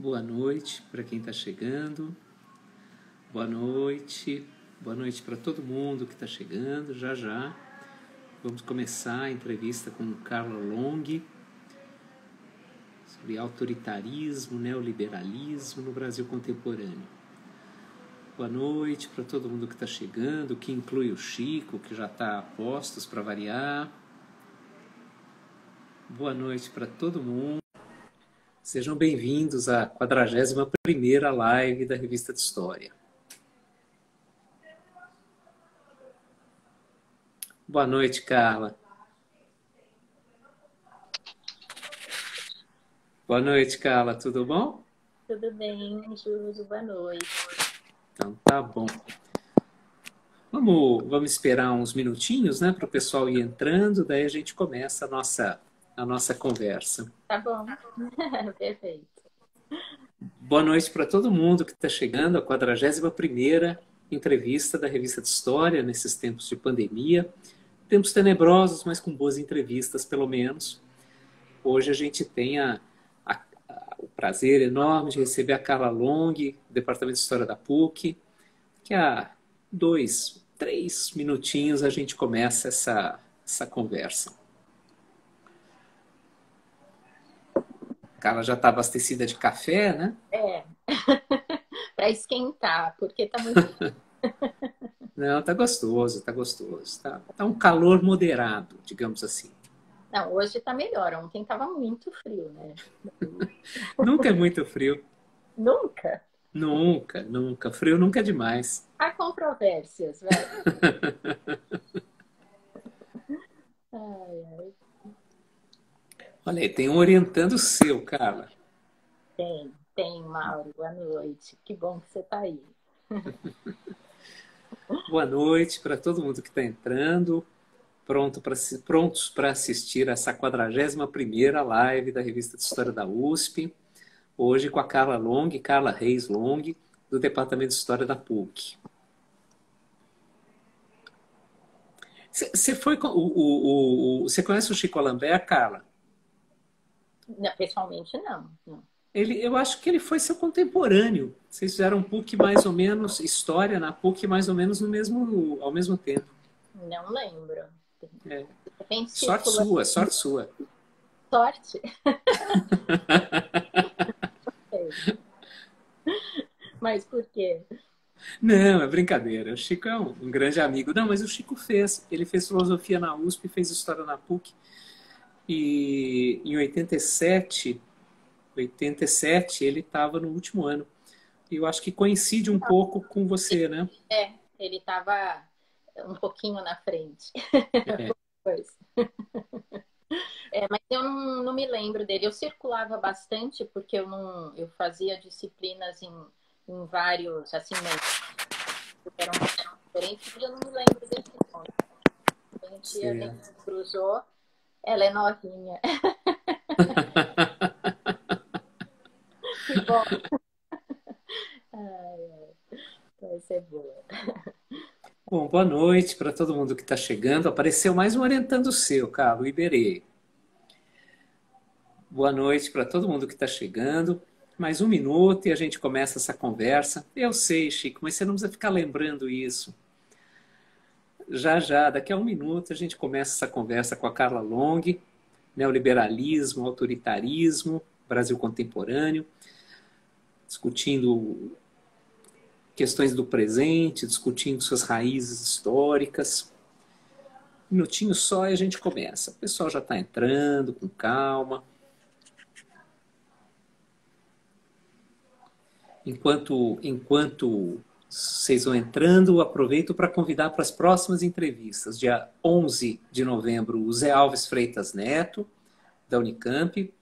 Boa noite para quem está chegando. Boa noite. Boa noite para todo mundo que está chegando. Já já vamos começar a entrevista com Carla Long sobre autoritarismo, neoliberalismo no Brasil contemporâneo. Boa noite para todo mundo que está chegando, que inclui o Chico, que já está a postos para variar. Boa noite para todo mundo. Sejam bem-vindos à 41ª live da Revista de História. Boa noite, Carla. Boa noite, Carla. Tudo bom? Tudo bem, Júlio. Boa noite. Então, tá bom. Vamos esperar uns minutinhos, né, para o pessoal ir entrando, daí a gente começa a nossa conversa. Tá bom. Perfeito. Boa noite para todo mundo que está chegando à 41ª entrevista da Revista de História nesses tempos de pandemia. Tempos tenebrosos, mas com boas entrevistas, pelo menos. Hoje a gente tem o prazer enorme de receber a Carla Long, do Departamento de História da PUC, que há 2, 3 minutinhos a gente começa essa conversa. A Carla já está abastecida de café, né? É, para esquentar, porque tá muito... Não, tá gostoso, tá gostoso. Tá um calor moderado, digamos assim. Não, hoje tá melhor. Ontem tava muito frio, né? Nunca é muito frio. Nunca? Nunca, nunca. Frio nunca é demais. Há controvérsias, velho. Ai, ai. Olha aí, tem um orientando seu, Carla. Tem, Mauro. Boa noite. Que bom que você tá aí. Boa noite para todo mundo que está entrando, prontos para assistir essa 41ª live da Revista de História da USP, hoje com a Carla Long, Carla Reis Long, do Departamento de História da PUC. Você foi você conhece o Chico Alambert, Carla? Não, pessoalmente, não. Eu acho que ele foi seu contemporâneo. Vocês fizeram PUC mais ou menos, história na PUC mais ou menos ao mesmo tempo. Não lembro. É. Sorte sua, sorte sua. Sorte? Mas por quê? Não, é brincadeira. O Chico é um grande amigo. Não, mas o Chico ele fez filosofia na USP, fez história na PUC. E em 87 ele estava no último ano. E eu acho que coincide um pouco com você, né? Ele estava um pouquinho na frente. Mas eu não me lembro dele. Eu circulava bastante porque eu fazia disciplinas em vários, assim, eram diferentes, mas eu não me lembro desse nome. Um dia a gente cruzou, ela é novinha. Que bom. Vai ser boa. Bom, boa noite para todo mundo que está chegando. Apareceu mais um orientando seu, Carlos Iberê. Boa noite para todo mundo que está chegando. Mais um minuto e a gente começa essa conversa. Eu sei, Chico, mas você não precisa ficar lembrando isso. Já, daqui a um minuto a gente começa essa conversa com a Carla Long, neoliberalismo, autoritarismo, Brasil contemporâneo, discutindo questões do presente, discutindo suas raízes históricas. Um minutinho só e a gente começa. O pessoal já está entrando com calma. Enquanto vocês vão entrando, aproveito para convidar para as próximas entrevistas. Dia 11 de novembro, o Zé Alves Freitas Neto, da Unicamp.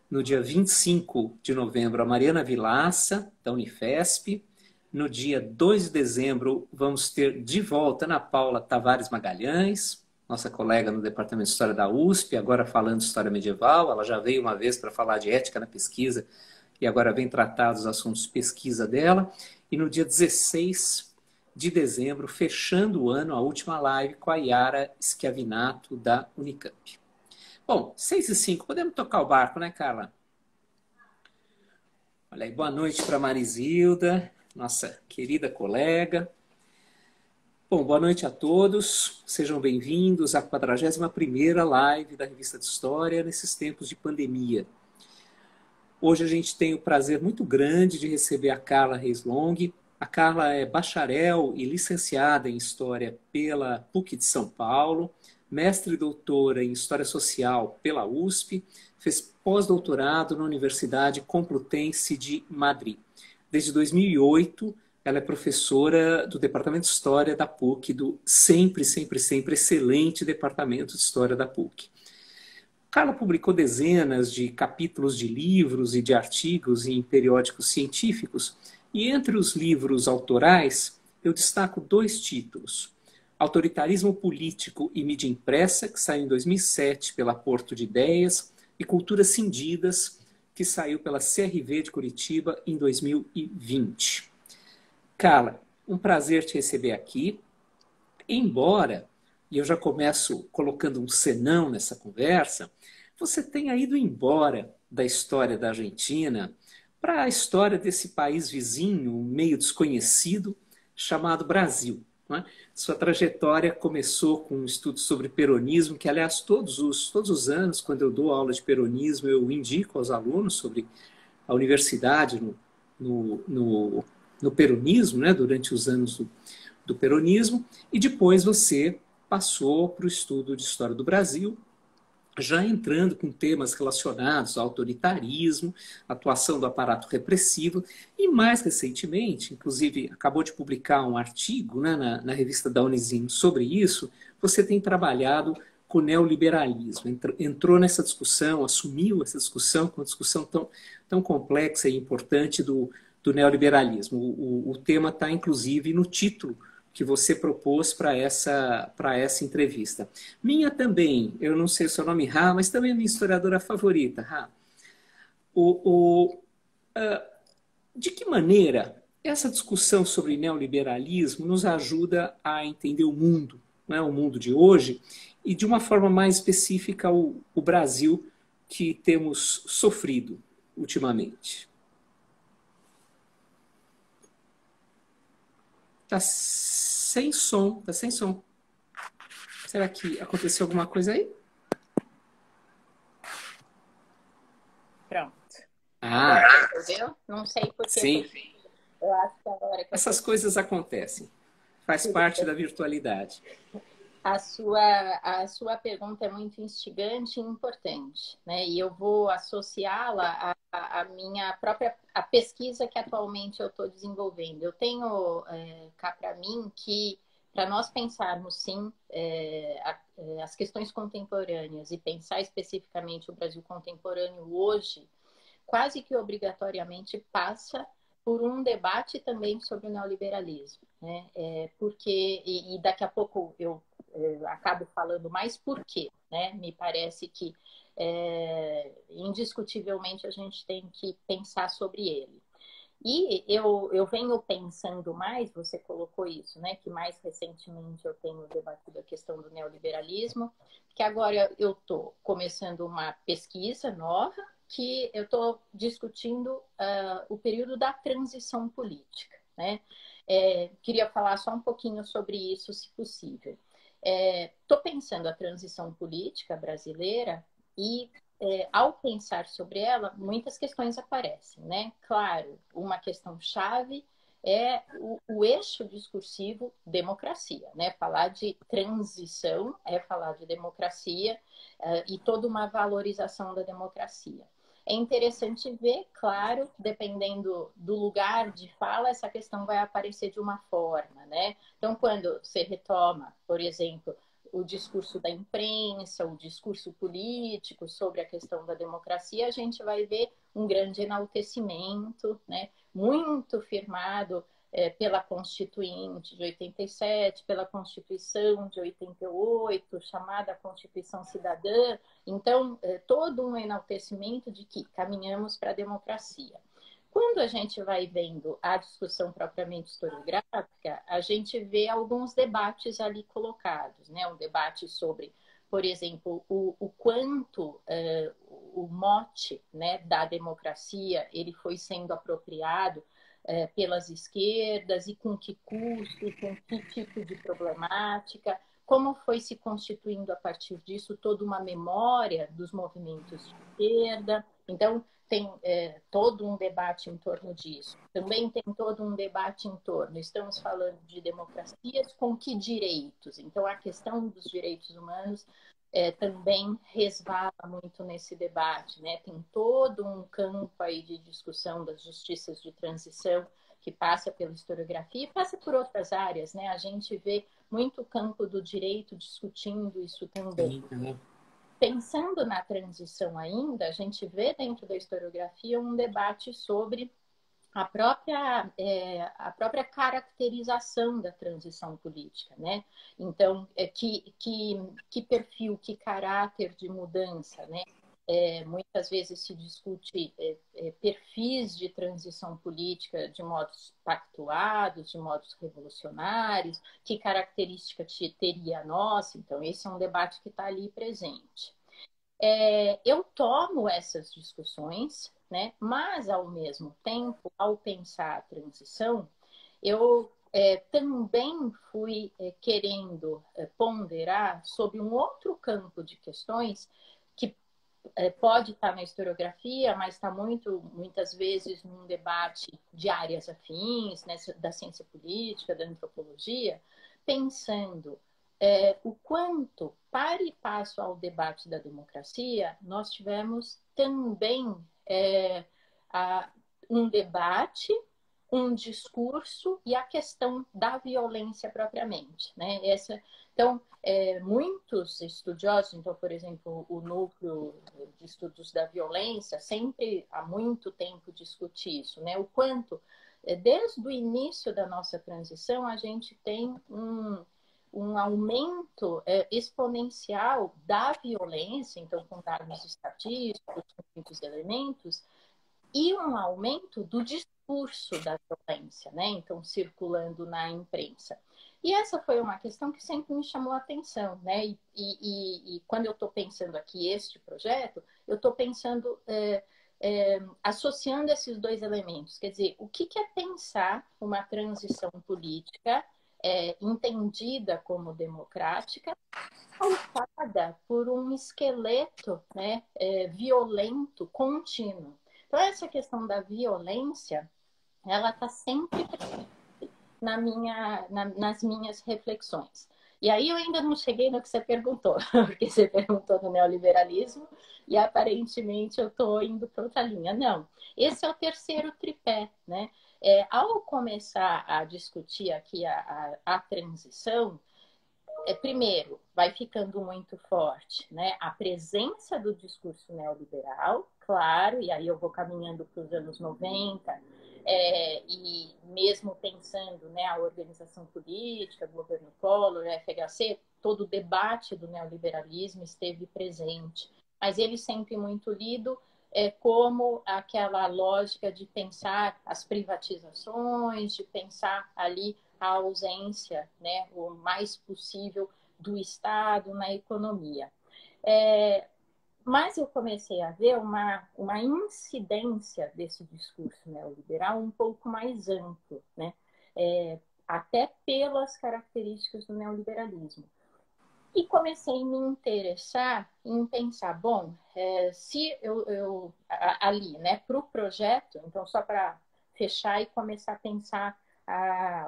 No dia 25 de novembro, a Mariana Vilaça, da Unifesp. No dia 2 de dezembro, vamos ter de volta Ana Paula Tavares Magalhães, nossa colega no Departamento de História da USP, agora falando de História Medieval. Ela já veio uma vez para falar de ética na pesquisa e agora vem tratar dos assuntos de pesquisa dela. E no dia 16 de dezembro, fechando o ano, a última live com a Yara Schiavinato, da Unicamp. Bom, 6h05, podemos tocar o barco, né, Carla? Olha aí, boa noite para Marisilda, nossa querida colega. Bom, boa noite a todos. Sejam bem-vindos à 41ª live da Revista de História nesses tempos de pandemia. Hoje a gente tem o prazer muito grande de receber a Carla Reis Long. A Carla é bacharel e licenciada em História pela PUC de São Paulo, mestre e doutora em História Social pela USP, fez pós-doutorado na Universidade Complutense de Madrid. Desde 2008, ela é professora do Departamento de História da PUC, do sempre excelente Departamento de História da PUC. Carla publicou dezenas de capítulos de livros e de artigos em periódicos científicos, e entre os livros autorais, eu destaco 2 títulos. Autoritarismo Político e Mídia Impressa, que saiu em 2007 pela Porto de Ideias, e Culturas Cindidas, que saiu pela CRV de Curitiba em 2020. Carla, um prazer te receber aqui, embora, e eu já começo colocando um senão nessa conversa, você tenha ido embora da história da Argentina para a história desse país vizinho, meio desconhecido, chamado Brasil. Não é? Sua trajetória começou com um estudo sobre peronismo, que, aliás, todos os anos, quando eu dou aula de peronismo, eu indico aos alunos sobre a universidade no peronismo, né, durante os anos do peronismo, e depois você passou para o estudo de história do Brasil, já entrando com temas relacionados ao autoritarismo, atuação do aparato repressivo, e mais recentemente, inclusive acabou de publicar um artigo, né, na revista da Unisim sobre isso, você tem trabalhado com o neoliberalismo, entrou nessa discussão, assumiu essa discussão, com uma discussão tão complexa e importante do neoliberalismo. O tema está, inclusive, no título que você propôs para essa entrevista. Minha também, eu não sei o seu nome, Rá, mas também é minha historiadora favorita, Rá. De que maneira essa discussão sobre neoliberalismo nos ajuda a entender o mundo, né, o mundo de hoje, e de uma forma mais específica o Brasil que temos sofrido ultimamente? Tá sem som, tá sem som. Será que aconteceu alguma coisa aí? Pronto. Ah, Entendeu? Não sei por que. sim. Eu acho que agora que Essas coisas acontecem. Faz parte da virtualidade. a sua pergunta é muito instigante e importante, né? E eu vou associá-la à minha própria pesquisa que atualmente eu estou desenvolvendo. Eu tenho cá para mim que, para nós pensarmos, sim, as questões contemporâneas e pensar especificamente o Brasil contemporâneo hoje, quase que obrigatoriamente passa por um debate também sobre o neoliberalismo, né? Porque, e daqui a pouco eu acabo falando mais por quê, né? Me parece que indiscutivelmente a gente tem que pensar sobre ele. E eu venho pensando mais, você colocou isso, né? Que mais recentemente eu tenho debatido a questão do neoliberalismo, que agora eu estou começando uma pesquisa nova, que eu estou discutindo o período da transição política, né? Queria falar só um pouquinho sobre isso, se possível. Estou pensando a transição política brasileira e ao pensar sobre ela, muitas questões aparecem, né? Claro, uma questão chave é o eixo discursivo democracia, né? Falar de transição é falar de democracia e toda uma valorização da democracia. É interessante ver, claro, dependendo do lugar de fala, essa questão vai aparecer de uma forma, né? Então, quando você retoma, por exemplo, o discurso da imprensa, o discurso político sobre a questão da democracia, a gente vai ver um grande enaltecimento, né? Muito firmado pela Constituinte de 87, pela Constituição de 88, chamada Constituição Cidadã. Então, todo um enaltecimento de que caminhamos para a democracia. Quando a gente vai vendo a discussão propriamente historiográfica, a gente vê alguns debates ali colocados, né? Um debate sobre, por exemplo, o quanto o mote, né, da democracia, ele foi sendo apropriado pelas esquerdas e com que custo, com que tipo de problemática, como foi se constituindo a partir disso toda uma memória dos movimentos de esquerda. Então, tem todo um debate em torno disso. Também tem todo um debate em torno, estamos falando de democracias com que direitos? Então, a questão dos direitos humanos também resvala muito nesse debate, né? Tem todo um campo aí de discussão das justiças de transição que passa pela historiografia e passa por outras áreas, né? A gente vê muito campo do direito discutindo isso também. Pensando na transição ainda, a gente vê dentro da historiografia um debate sobre a própria caracterização da transição política, né? Então, que perfil, que caráter de mudança, né? Muitas vezes se discute perfis de transição política de modos pactuados, de modos revolucionários, que característica teria a nossa. Então, esse é um debate que está ali presente. Eu tomo essas discussões, né? Mas, ao mesmo tempo, ao pensar a transição, eu também fui querendo ponderar sobre um outro campo de questões que pode estar na historiografia, mas está muitas vezes num debate de áreas afins, né, da ciência política, da antropologia, pensando o quanto, para e passo ao debate da democracia, nós tivemos também um debate, um discurso e a questão da violência propriamente, né? Então, muitos estudiosos, então, por exemplo, o núcleo de estudos da violência sempre há muito tempo discute isso, né? O quanto, desde o início da nossa transição, a gente tem um aumento exponencial da violência, então, com dados estatísticos, com muitos elementos, e um aumento do discurso da violência, né? Então, circulando na imprensa. E essa foi uma questão que sempre me chamou a atenção, né? E quando eu estou pensando aqui este projeto, eu estou pensando, associando esses dois elementos. Quer dizer, o que é pensar uma transição política entendida como democrática, pautada por um esqueleto, né, violento, contínuo. Então, essa questão da violência, ela está sempre nas minhas reflexões. E aí eu ainda não cheguei no que você perguntou, porque você perguntou do neoliberalismo e aparentemente eu estou indo para outra linha. Não, esse é o terceiro tripé, né? Ao começar a discutir aqui a transição, primeiro, vai ficando muito forte, né? A presença do discurso neoliberal, claro, e aí eu vou caminhando para os anos 90, e mesmo pensando, né, a organização política, governo Collor, FHC, todo o debate do neoliberalismo esteve presente, mas ele sempre muito lido como aquela lógica de pensar as privatizações, de pensar ali a ausência, né, o mais possível do Estado na economia. Mas eu comecei a ver uma incidência desse discurso neoliberal um pouco mais amplo, né? Até pelas características do neoliberalismo. E comecei a me interessar em pensar, bom, se eu ali, né, para o projeto, então só para fechar e começar a pensar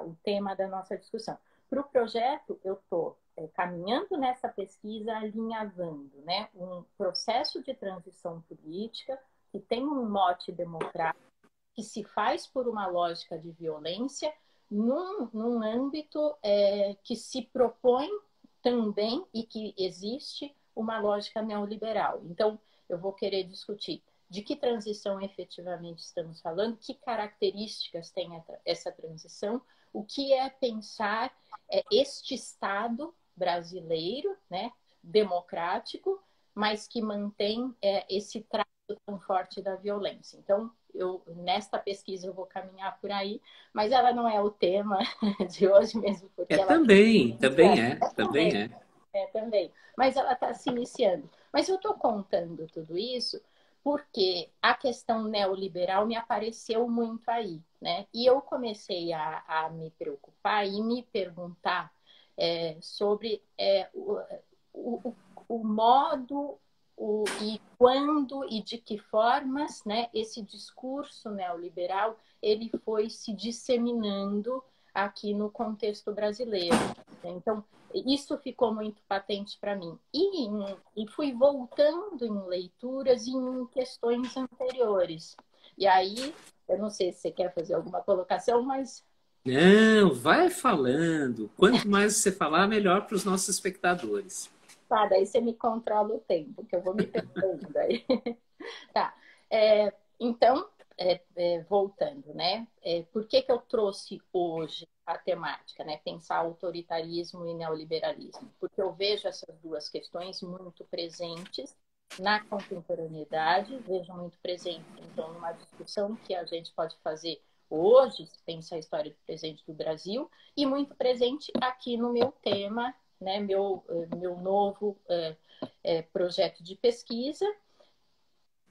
o tema da nossa discussão. Para o projeto, eu estou caminhando nessa pesquisa, alinhavando, né, um processo de transição política que tem um mote democrático, que se faz por uma lógica de violência, num âmbito que se propõe também e que existe uma lógica neoliberal. Então, eu vou querer discutir de que transição efetivamente estamos falando, que características tem essa transição, o que é pensar este Estado brasileiro, né, democrático, mas que mantém esse traço tão forte da violência. Então, nesta pesquisa eu vou caminhar por aí, mas ela não é o tema de hoje mesmo, porque ela também é. Também. Mas ela está se iniciando. Mas eu estou contando tudo isso porque a questão neoliberal me apareceu muito aí, né? E eu comecei a me preocupar e me perguntar sobre o, o modo e quando e de que formas, né, esse discurso neoliberal ele foi se disseminando aqui no contexto brasileiro. Então, isso ficou muito patente para mim. E fui voltando em leituras e em questões anteriores. E aí, eu não sei se você quer fazer alguma colocação, mas... Não, vai falando. Quanto mais você falar, melhor para os nossos espectadores. Tá, daí você me controla o tempo, que eu vou me perdendo aí. Tá. Então, voltando, né? Por que eu trouxe hoje a temática, né? Pensar autoritarismo e neoliberalismo? Porque eu vejo essas duas questões muito presentes na contemporaneidade, vejo muito presente, então, numa discussão que a gente pode fazer hoje, se pensa a história do presente do Brasil, e muito presente aqui no meu tema, né? Meu novo projeto de pesquisa,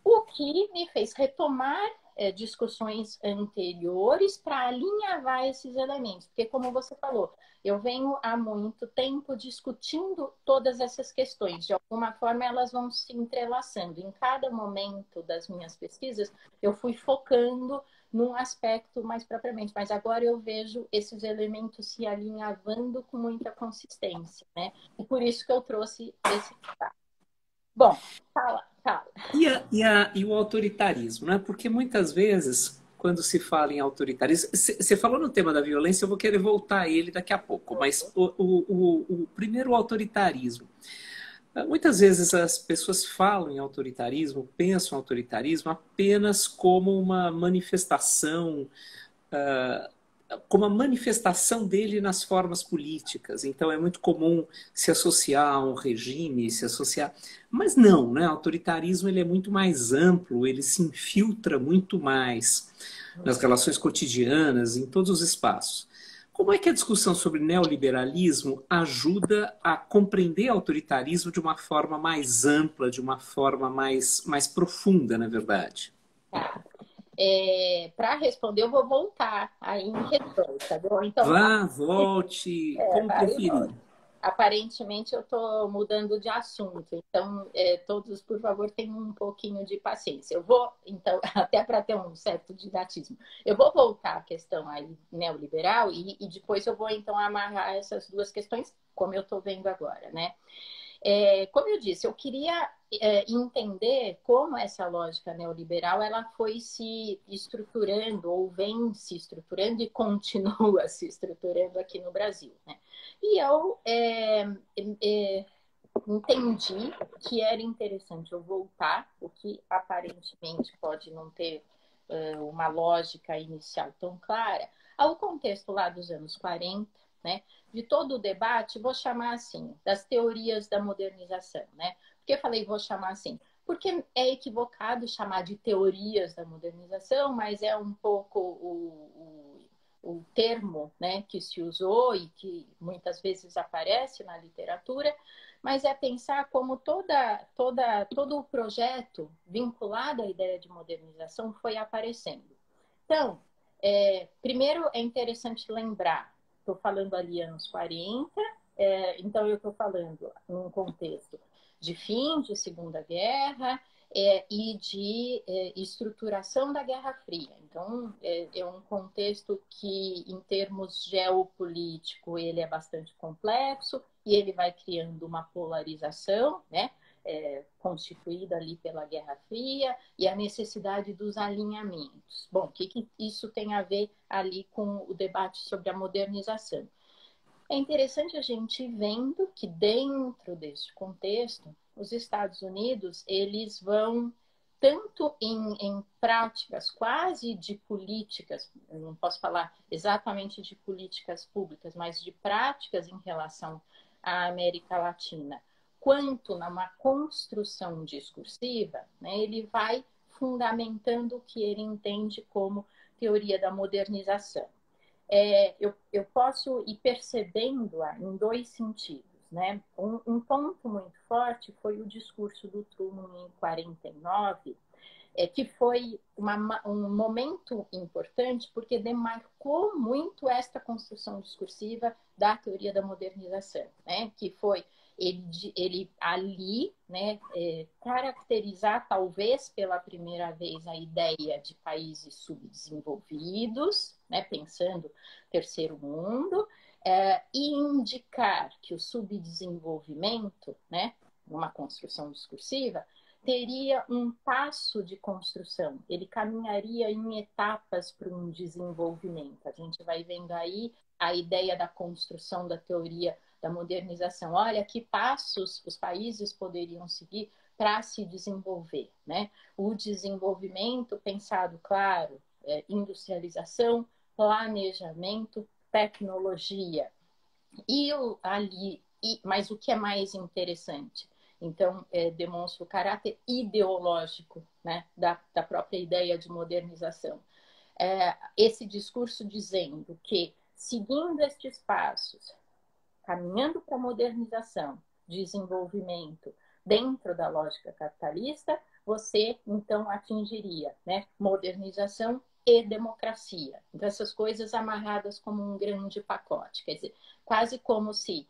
o que me fez retomar discussões anteriores para alinhavar esses elementos. Porque, como você falou, eu venho há muito tempo discutindo todas essas questões. De alguma forma, elas vão se entrelaçando. Em cada momento das minhas pesquisas, eu fui focando num aspecto mais propriamente. Mas agora eu vejo esses elementos se alinhavando com muita consistência, né? E por isso que eu trouxe esse destaque. Bom, fala. E o autoritarismo, né? Porque muitas vezes, quando se fala em autoritarismo, você falou no tema da violência, eu vou querer voltar a ele daqui a pouco, mas o primeiro, o autoritarismo. Muitas vezes as pessoas falam em autoritarismo, pensam em autoritarismo apenas como a manifestação dele nas formas políticas. Então é muito comum se associar a um regime, se associar. Mas não, né? O autoritarismo ele é muito mais amplo, ele se infiltra muito mais nas relações cotidianas, em todos os espaços. Como é que a discussão sobre neoliberalismo ajuda a compreender autoritarismo de uma forma mais ampla, de uma forma mais profunda, na verdade? Tá. Para responder, eu vou voltar aí em questões, tá bom? Então, Vá, volte, como preferir. aparentemente eu estou mudando de assunto, então todos, por favor, tenham um pouquinho de paciência. Eu vou, então, até para ter um certo didatismo, eu vou voltar à questão aí neoliberal e depois eu vou, então, amarrar essas duas questões, como eu estou vendo agora, né? Como eu disse, eu queria entender como essa lógica neoliberal ela foi se estruturando ou vem se estruturando e continua se estruturando aqui no Brasil, né? E eu entendi que era interessante eu voltar, o que aparentemente pode não ter uma lógica inicial tão clara, ao contexto lá dos anos 40, né? De todo o debate, vou chamar assim, das teorias da modernização, né? Por que eu falei vou chamar assim? Porque é equivocado chamar de teorias da modernização, mas é um pouco o termo, né, que se usou e que muitas vezes aparece na literatura, mas é pensar como todo o projeto vinculado à ideia de modernização foi aparecendo. Então, primeiro é interessante lembrar, estou falando ali anos 40, então eu estou falando num contexto de fim de Segunda Guerra e de estruturação da Guerra Fria. Então, é um contexto que, em termos geopolítico, ele é bastante complexo e ele vai criando uma polarização, né? Constituída ali pela Guerra Fria e a necessidade dos alinhamentos. Bom, o que isso tem a ver ali com o debate sobre a modernização? É interessante a gente ir vendo que dentro desse contexto, os Estados Unidos, eles vão tanto em práticas quase de políticas, eu não posso falar exatamente de políticas públicas, mas de práticas em relação à América Latina, quanto numa construção discursiva, né, ele vai fundamentando o que ele entende como teoria da modernização. Eu posso ir percebendo em dois sentidos. Né? Um ponto muito forte foi o discurso do Truman em 49, que foi um momento importante porque demarcou muito esta construção discursiva da teoria da modernização, né? Que foi ele ali, né, caracterizar talvez pela primeira vez a ideia de países subdesenvolvidos, né, pensando terceiro mundo, e indicar que o subdesenvolvimento, né, numa construção discursiva, teria um passo de construção, ele caminharia em etapas para um desenvolvimento. A gente vai vendo aí a ideia da construção da teoria da modernização. Olha que passos os países poderiam seguir para se desenvolver, né? O desenvolvimento pensado, claro, industrialização, planejamento, tecnologia. Mas o que é mais interessante? Então, demonstra o caráter ideológico, né, da própria ideia de modernização. Esse discurso dizendo que, seguindo estes passos, caminhando para a modernização, desenvolvimento, dentro da lógica capitalista, você, então, atingiria, né, modernização e democracia. Então, essas coisas amarradas como um grande pacote. Quer dizer, quase como se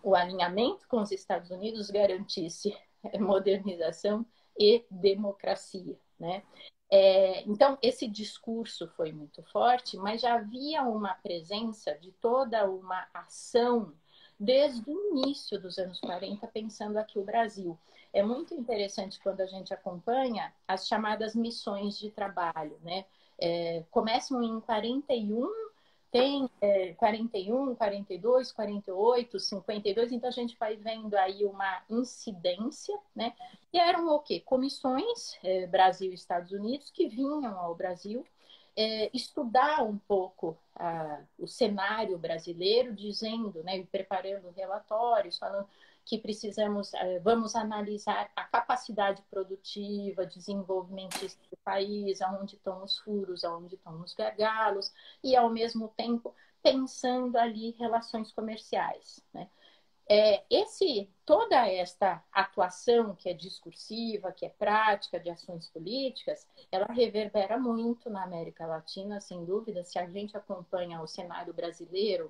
o alinhamento com os Estados Unidos garantisse modernização e democracia, né? Então, esse discurso foi muito forte, mas já havia uma presença de toda uma ação desde o início dos anos 40, pensando aqui o Brasil. É muito interessante quando a gente acompanha as chamadas missões de trabalho, né? Começam em 41, tem 41, 42, 48, 52, então a gente vai vendo aí uma incidência, né? E eram o quê? Comissões, Brasil e Estados Unidos, que vinham ao Brasil estudar um pouco o cenário brasileiro, dizendo, né, e preparando relatórios, falando que vamos analisar a capacidade produtiva, desenvolvimentista do país, aonde estão os furos, aonde estão os gargalos, e ao mesmo tempo pensando ali relações comerciais, né? Toda esta atuação que é discursiva, que é prática de ações políticas, ela reverbera muito na América Latina, sem dúvida. Se a gente acompanha o cenário brasileiro,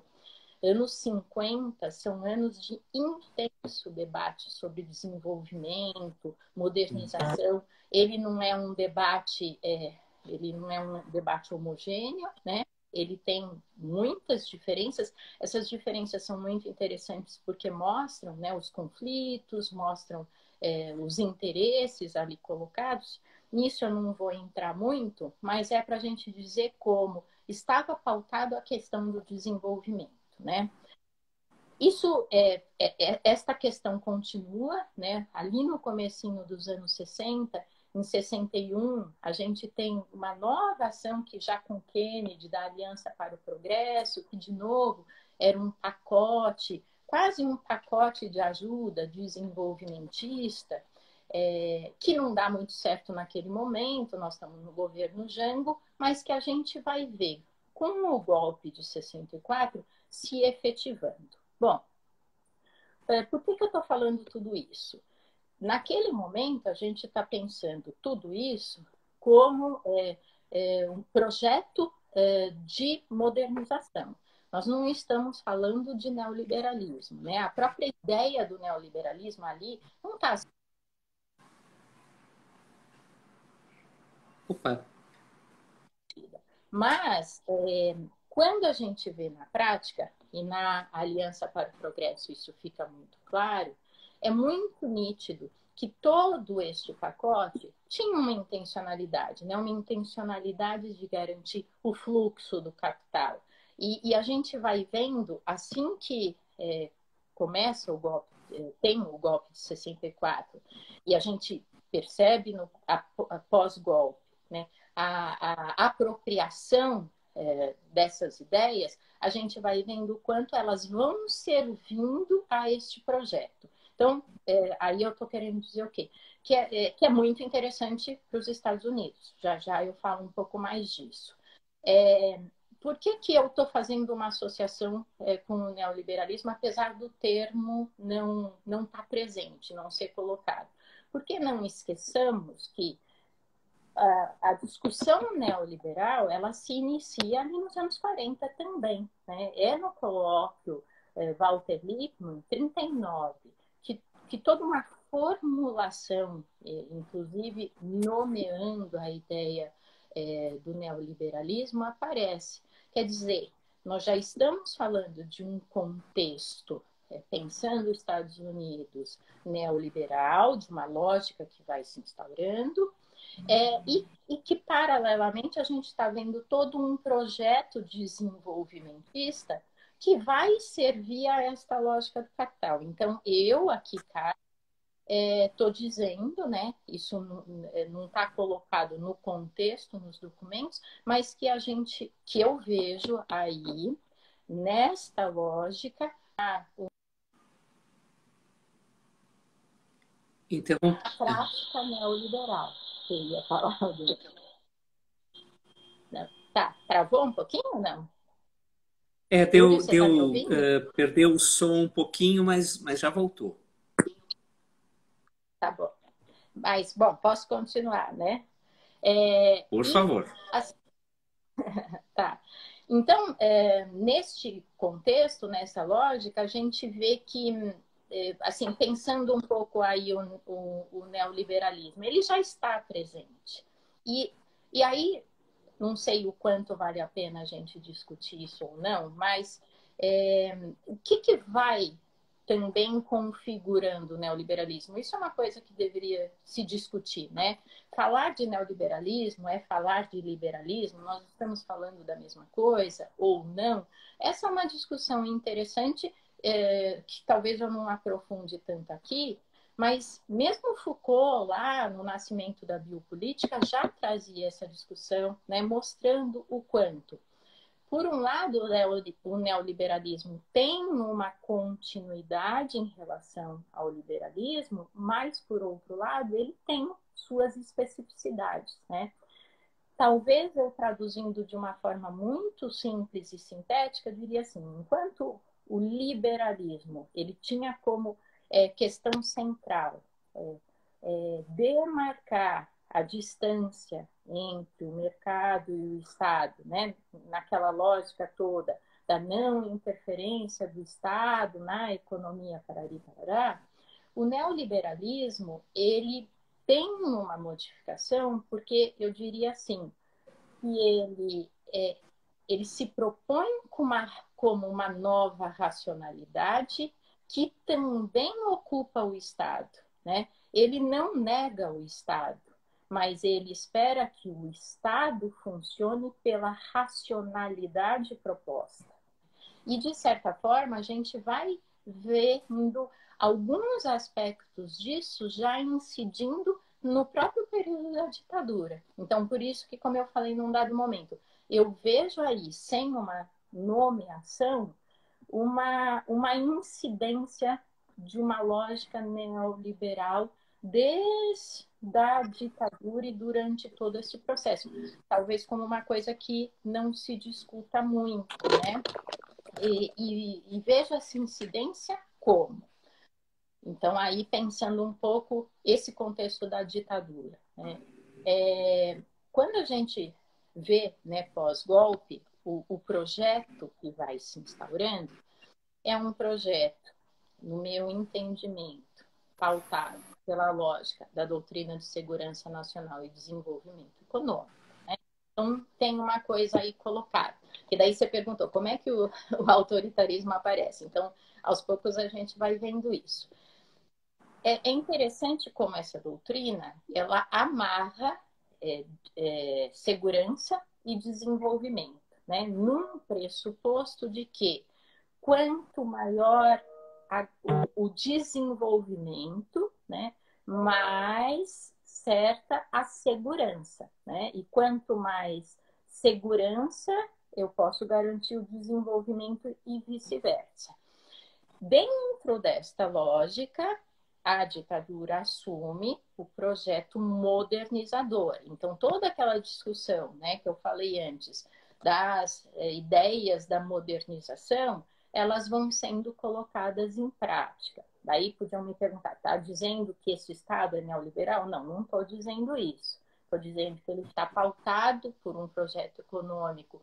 anos 50 são anos de intenso debate sobre desenvolvimento, modernização. Ele não é um debate homogêneo, né? Ele tem muitas diferenças. Essas diferenças são muito interessantes porque mostram, né, os conflitos, mostram os interesses ali colocados. Nisso eu não vou entrar muito, mas é para a gente dizer como estava pautado a questão do desenvolvimento, né? Esta questão continua, né? Ali no comecinho dos anos 60, em 61, a gente tem uma nova ação que já com Kennedy, da Aliança para o Progresso, que de novo era um pacote, quase um pacote de ajuda desenvolvimentista, que não dá muito certo naquele momento, nós estamos no governo Jango, mas que a gente vai ver com o golpe de 64 se efetivando. Bom, por que eu estou falando tudo isso? Naquele momento, a gente está pensando tudo isso como um projeto de modernização. Nós não estamos falando de neoliberalismo, né? A própria ideia do neoliberalismo ali não está... Opa. Mas, quando a gente vê na prática, e na Aliança para o Progresso isso fica muito claro, é muito nítido que todo este pacote tinha uma intencionalidade, né? Uma intencionalidade de garantir o fluxo do capital. E a gente vai vendo, assim que começa o golpe, tem o golpe de 64, e a gente percebe após golpe, né, a apropriação dessas ideias, a gente vai vendo o quanto elas vão servindo a este projeto. Então, aí eu estou querendo dizer o quê? Que é muito interessante para os Estados Unidos. Já já eu falo um pouco mais disso. Por que eu estou fazendo uma associação com o neoliberalismo, apesar do termo não estar presente, não ser colocado? Porque não esqueçamos que a discussão neoliberal, ela se inicia ali nos anos 40 também, né? É no colóquio Walter Lippmann, 39, que toda uma formulação, inclusive nomeando a ideia do neoliberalismo, aparece. Quer dizer, nós já estamos falando de um contexto, pensando os Estados Unidos neoliberal, de uma lógica que vai se instaurando, e que, paralelamente, a gente está vendo todo um projeto desenvolvimentista que vai servir a esta lógica do capital. Então, eu aqui, cara, estou dizendo, né, isso não está colocado no contexto, nos documentos, mas que eu vejo aí, nesta lógica, Então, a prática neoliberal. Que eu ia falar do... Não. Tá, travou um pouquinho ou não? Júlio, você está me ouvindo? perdeu o som um pouquinho, mas já voltou. Tá bom. Mas, bom, posso continuar, né? Por favor. Assim, tá. Então, neste contexto, nessa lógica, a gente vê que, assim, pensando um pouco aí o neoliberalismo, ele já está presente. E aí, não sei o quanto vale a pena a gente discutir isso ou não, mas o que vai também configurando o neoliberalismo? Isso é uma coisa que deveria se discutir, né? Falar de neoliberalismo é falar de liberalismo? Nós estamos falando da mesma coisa ou não? Essa é uma discussão interessante, que talvez eu não aprofunde tanto aqui, mas mesmo Foucault, lá no Nascimento da Biopolítica, já trazia essa discussão, né, mostrando o quanto, por um lado, o neoliberalismo tem uma continuidade em relação ao liberalismo, mas, por outro lado, ele tem suas especificidades, né? Talvez eu traduzindo de uma forma muito simples e sintética, diria assim, enquanto o liberalismo ele tinha como questão central demarcar a distância entre o mercado e o Estado, né? Naquela lógica toda da não interferência do Estado na economia, parará, o neoliberalismo ele tem uma modificação, porque eu diria assim, que ele se propõe como uma nova racionalidade que também ocupa o Estado, né? Ele não nega o Estado, mas ele espera que o Estado funcione pela racionalidade proposta. E, de certa forma, a gente vai vendo alguns aspectos disso já incidindo no próprio período da ditadura. Então, por isso que, como eu falei num dado momento, eu vejo aí, sem uma nomeação, uma incidência de uma lógica neoliberal desde a ditadura e durante todo esse processo. Talvez como uma coisa que não se discuta muito, né? E vejo essa incidência como? Então, aí pensando um pouco esse contexto da ditadura, né? Quando a gente vê, né, pós-golpe, o projeto que vai se instaurando é um projeto, no meu entendimento, pautado pela lógica da doutrina de segurança nacional e desenvolvimento econômico. Né? Então, tem uma coisa aí colocada. E daí você perguntou como é que o autoritarismo aparece. Então, aos poucos a gente vai vendo isso. É interessante como essa doutrina, ela amarra segurança e desenvolvimento, né? Num pressuposto de que quanto maior o desenvolvimento, né, mais certa a segurança, né? E quanto mais segurança, eu posso garantir o desenvolvimento e vice-versa. Dentro desta lógica, a ditadura assume o projeto modernizador. Então, toda aquela discussão, né, que eu falei antes, das ideias da modernização, elas vão sendo colocadas em prática. Daí podiam me perguntar, está dizendo que esse Estado é neoliberal? Não, não estou dizendo isso. estou dizendo que ele está pautado por um projeto econômico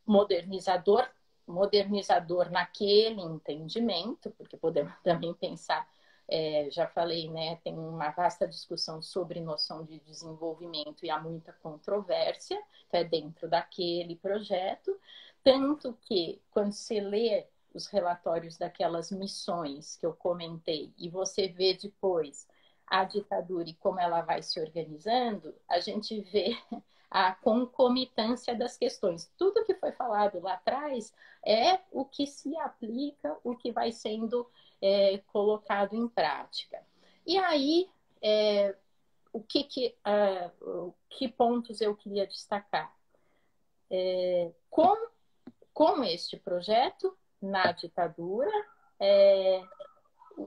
modernizador, modernizador naquele entendimento, porque podemos também pensar, já falei, né, tem uma vasta discussão sobre noção de desenvolvimento e há muita controvérsia, dentro daquele projeto, tanto que quando se lê os relatórios daquelas missões que eu comentei e você vê depois a ditadura e como ela vai se organizando, a gente vê a concomitância das questões. Tudo que foi falado lá atrás é o que se aplica, o que vai sendo colocado em prática. E aí, que pontos eu queria destacar? Com este projeto, na ditadura,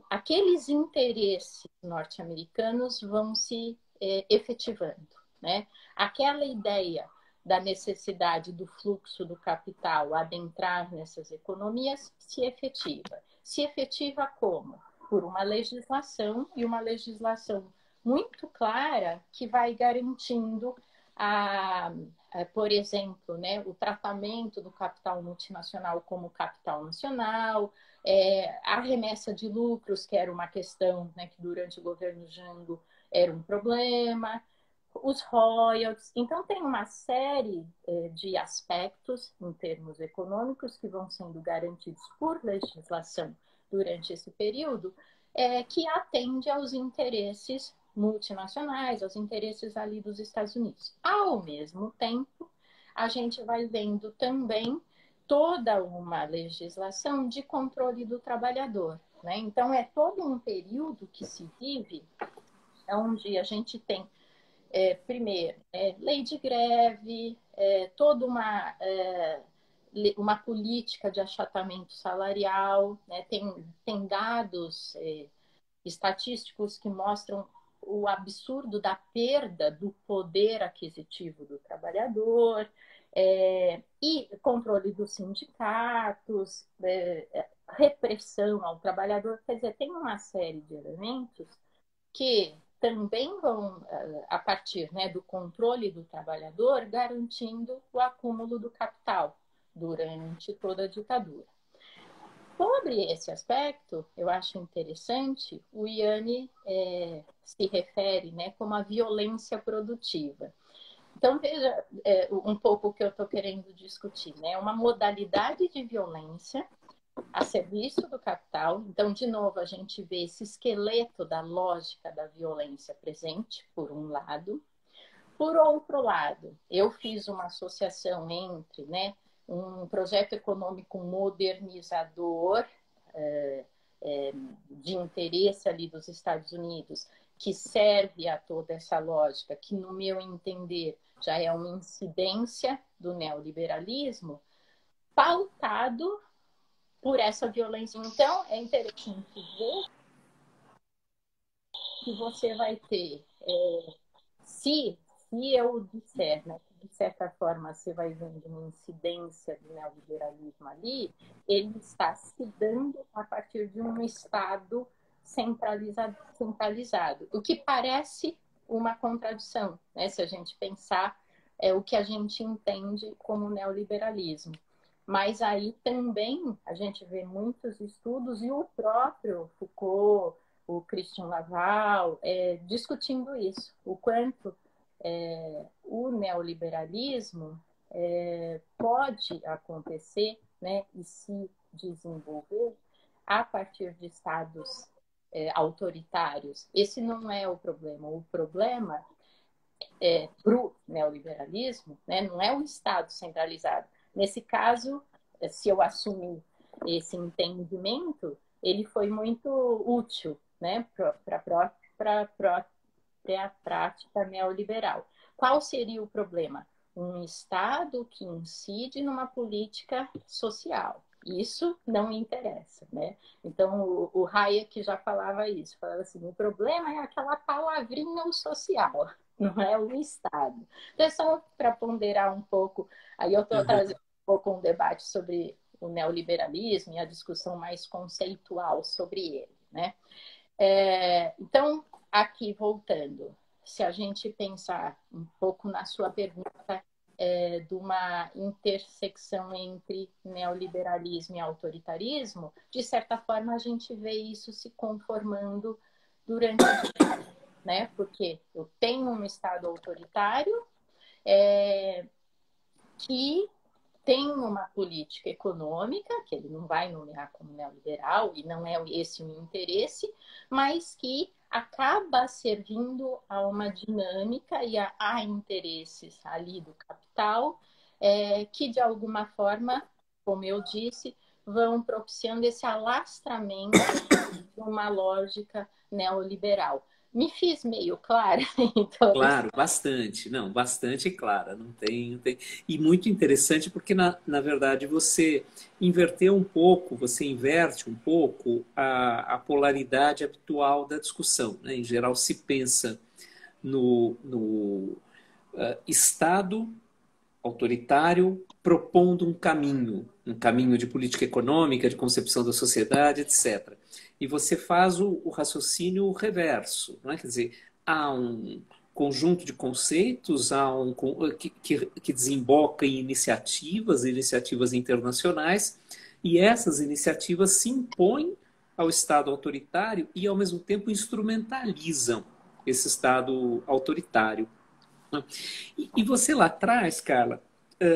aqueles interesses norte-americanos vão se efetivando, né? Aquela ideia da necessidade do fluxo do capital adentrar nessas economias se efetiva. Se efetiva como? Por uma legislação, e uma legislação muito clara que vai garantindo por exemplo, né, o tratamento do capital multinacional como capital nacional, a remessa de lucros, que era uma questão, né, que durante o governo Jango era um problema, os royalties. Então, tem uma série de aspectos, em termos econômicos, que vão sendo garantidos por legislação durante esse período, que atende aos interesses multinacionais, aos interesses ali dos Estados Unidos. Ao mesmo tempo, a gente vai vendo também toda uma legislação de controle do trabalhador, né? Então, é todo um período que se vive onde a gente tem, primeiro, lei de greve, toda uma política de achatamento salarial, né? Tem dados estatísticos que mostram o absurdo da perda do poder aquisitivo do trabalhador, e controle dos sindicatos, repressão ao trabalhador. Quer dizer, tem uma série de elementos que também vão, a partir, né, do controle do trabalhador, garantindo o acúmulo do capital durante toda a ditadura. Sobre esse aspecto, eu acho interessante, o Yanni se refere, né, como a violência produtiva. Então, veja um pouco o que eu estou querendo discutir, né? Uma modalidade de violência a serviço do capital. Então, de novo, a gente vê esse esqueleto da lógica da violência presente, por um lado. Por outro lado, eu fiz uma associação entre, né, um projeto econômico modernizador de interesse ali dos Estados Unidos, que serve a toda essa lógica, que, no meu entender, já é uma incidência do neoliberalismo, pautado por essa violência. Então, é interessante ver que você vai ter, se eu disser, né, que de certa forma você vai vendo uma incidência do neoliberalismo ali, ele está se dando a partir de um Estado centralizado, o que parece uma contradição, né, se a gente pensar o que a gente entende como neoliberalismo. Mas aí também a gente vê muitos estudos e o próprio Foucault, o Christian Laval, discutindo isso, o quanto o neoliberalismo pode acontecer, né, e se desenvolver a partir de estados autoritários. Esse não é o problema. O problema para o neoliberalismo, né, não é o Estado centralizado. Nesse caso, se eu assumir esse entendimento, ele foi muito útil, né, para a própria prática neoliberal. Qual seria o problema? Um Estado que incide numa política social. Isso não interessa, né? Então, o Hayek já falava isso. Falava assim, o problema é aquela palavrinha, o social, não é o Estado. Então, é só para ponderar um pouco. Aí eu estou trazendo um pouco um debate sobre o neoliberalismo e a discussão mais conceitual sobre ele, né? Então, aqui voltando, se a gente pensar um pouco na sua pergunta, de uma intersecção entre neoliberalismo e autoritarismo, de certa forma a gente vê isso se conformando durante a história, né? Porque eu tenho um Estado autoritário que tem uma política econômica, que ele não vai nomear como neoliberal, e não é esse o interesse, mas que acaba servindo a uma dinâmica e a interesses ali do capital, que de alguma forma, como eu disse, vão propiciando esse alastramento de uma lógica neoliberal. Me fiz meio clara em todo isso. Claro, bastante, não, bastante clara, não tem. E muito interessante porque, na verdade, você inverteu um pouco, você inverte um pouco a polaridade habitual da discussão, né? Em geral, se pensa no Estado autoritário propondo um caminho de política econômica, de concepção da sociedade, etc. E você faz o raciocínio reverso, não é? Quer dizer, há um conjunto de conceitos que desemboca em iniciativas internacionais, e essas iniciativas se impõem ao Estado autoritário e, ao mesmo tempo, instrumentalizam esse Estado autoritário. E você lá atrás, Carla,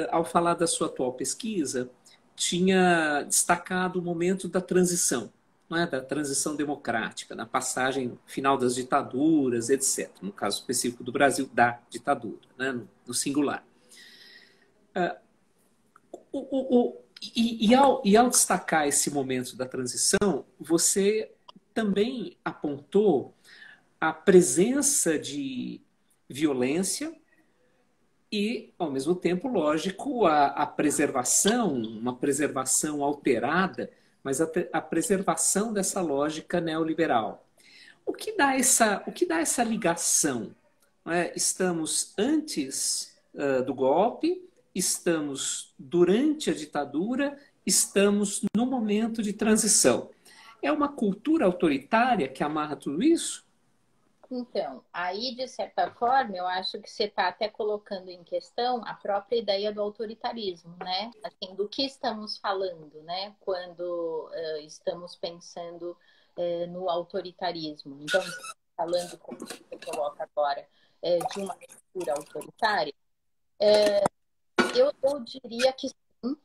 ao falar da sua atual pesquisa, tinha destacado o momento da transição, não é? Da transição democrática, na passagem final das ditaduras, etc. No caso específico do Brasil, da ditadura, né? No singular. O, o, o, ao destacar esse momento da transição, você também apontou a presença de violência e, ao mesmo tempo, lógico, a preservação, uma preservação alterada, mas a preservação dessa lógica neoliberal. O que dá essa ligação? Não é? Estamos antes do golpe, estamos durante a ditadura, estamos no momento de transição. É uma cultura autoritária que amarra tudo isso? Então, aí, de certa forma, eu acho que você está até colocando em questão a própria ideia do autoritarismo, né? Assim, do que estamos falando, né? Quando estamos pensando no autoritarismo. Então, estamos falando, como você coloca agora, de uma cultura autoritária. Eu diria que sim,